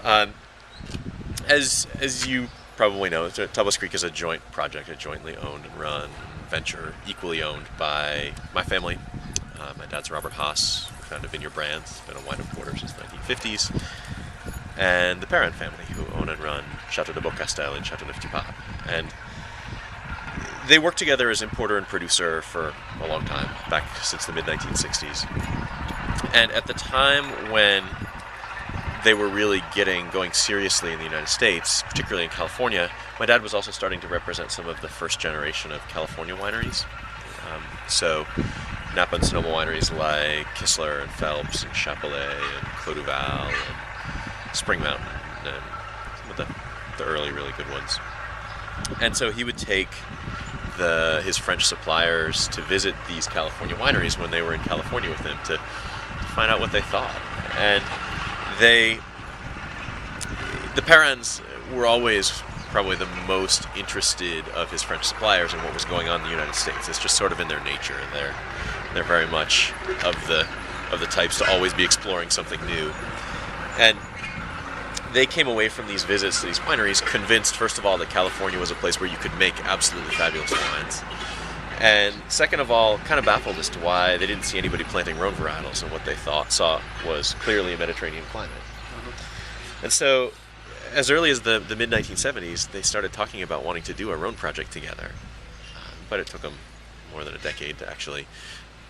Um, as you probably know, Tablas Creek is a joint project, a jointly owned and run venture, equally owned by my family. My dad's Robert Haas, who founded Vineyard Brands, been a wine importer since the 1950s, and the Perrin family, who own and run Chateau de Beaucastel and Chateau Neuf du Pape. And they worked together as importer and producer for a long time, back since the mid-1960s. And at the time when they were really going seriously in the United States, particularly in California, my dad was also starting to represent some of the first generation of California wineries. So Napa and Sonoma wineries like Kistler and Phelps and Chapelet and Clos du Val and Spring Mountain and some of the early really good ones. And so he would take his French suppliers to visit these California wineries when they were in California with him to find out what they thought. And the Perrins were always probably the most interested of his French suppliers in what was going on in the United States. It's just sort of in their nature. They're very much of the types to always be exploring something new. And they came away from these visits to these wineries convinced, first of all, that California was a place where you could make absolutely fabulous wines. And second of all, kind of baffled as to why they didn't see anybody planting Rhone varietals, and what they saw was clearly a Mediterranean climate. And so, as early as the mid-1970s, they started talking about wanting to do a Rhone project together. But it took them more than a decade to actually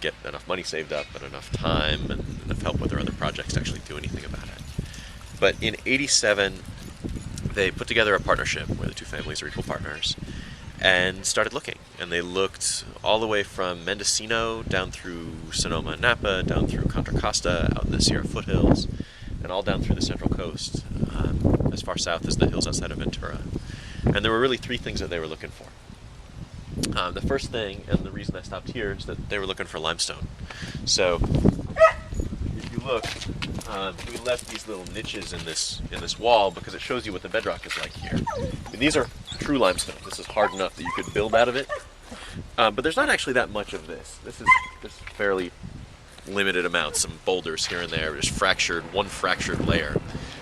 get enough money saved up and enough time and enough help with their other projects to actually do anything about it. But in '87, they put together a partnership where the two families are equal partners and started looking. And they looked all the way from Mendocino down through Sonoma and Napa, down through Contra Costa, out in the Sierra foothills, and all down through the Central Coast, as far south as the hills outside of Ventura. And there were really three things that they were looking for. The first thing, and the reason I stopped here, is that they were looking for limestone. So, if you look, we left these little niches in this wall because it shows you what the bedrock is like here. And these are true limestone. This is hard enough that you could build out of it. But there's not actually that much of this. This is just fairly limited amounts, some boulders here and there, just one fractured layer.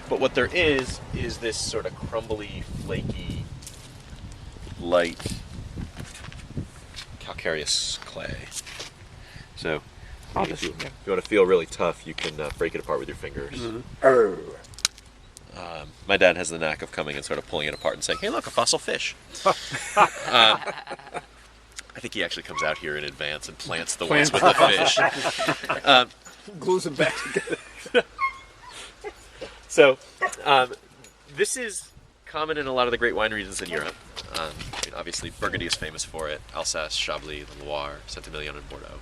But what there is this sort of crumbly, flaky, light, calcareous clay. So, if you want to feel really tough, you can break it apart with your fingers. Mm-hmm. My dad has the knack of coming and sort of pulling it apart and saying, "Hey, look, a fossil fish." I think he actually comes out here in advance and plants the ones with the fish. Glues them back together. So, this is common in a lot of the great wine regions in Europe. Obviously, Burgundy is famous for it. Alsace, Chablis, the Loire, Saint-Emilion, and Bordeaux.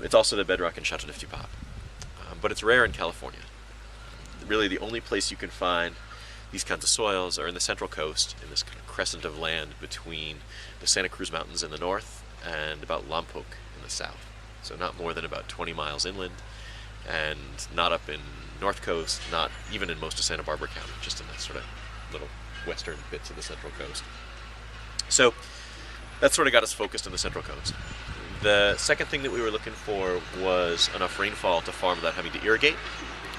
It's also the bedrock in Chateau Neuf du Pape. But it's rare in California. Really, the only place you can find these kinds of soils are in the Central Coast, in this kind of crescent of land between the Santa Cruz Mountains in the north and about Lompoc in the south. So not more than about 20 miles inland, and not up in North Coast, not even in most of Santa Barbara County, just in the sort of little western bits of the Central Coast. So that sort of got us focused on the Central Coast. The second thing that we were looking for was enough rainfall to farm without having to irrigate,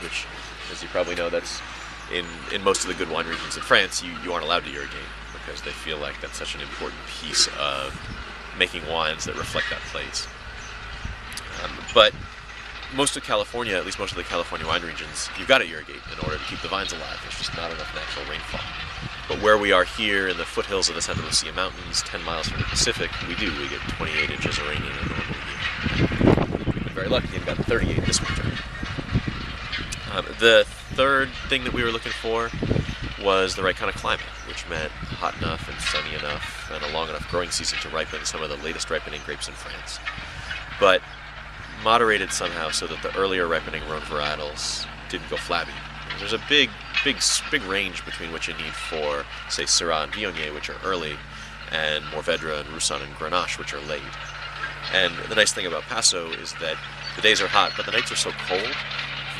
which, as you probably know, that's in most of the good wine regions in France, you aren't allowed to irrigate because they feel like that's such an important piece of making wines that reflect that place. But most of California, at least most of the California wine regions, you've got to irrigate in order to keep the vines alive. There's just not enough natural rainfall. But where we are here in the foothills of the Santa Lucia Mountains, 10 miles from the Pacific, we get 28 inches of rain in a normal year. We've been very lucky and got 38 this winter. The third thing that we were looking for was the right kind of climate, which meant hot enough and sunny enough and a long enough growing season to ripen some of the latest ripening grapes in France. But moderated somehow so that the earlier ripening Rhone varietals didn't go flabby. There's a big range between what you need for, say, Syrah and Viognier, which are early, and Mourvedre and Roussanne and Grenache, which are late. And the nice thing about Paso is that the days are hot, but the nights are so cold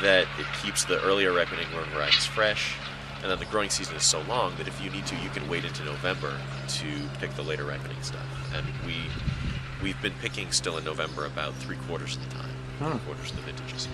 that it keeps the earlier ripening Rhone varieties fresh, and then the growing season is so long that if you need to, you can wait into November to pick the later ripening stuff. And we've been picking still in November about 3/4 of the time, 3/4 of the vintages.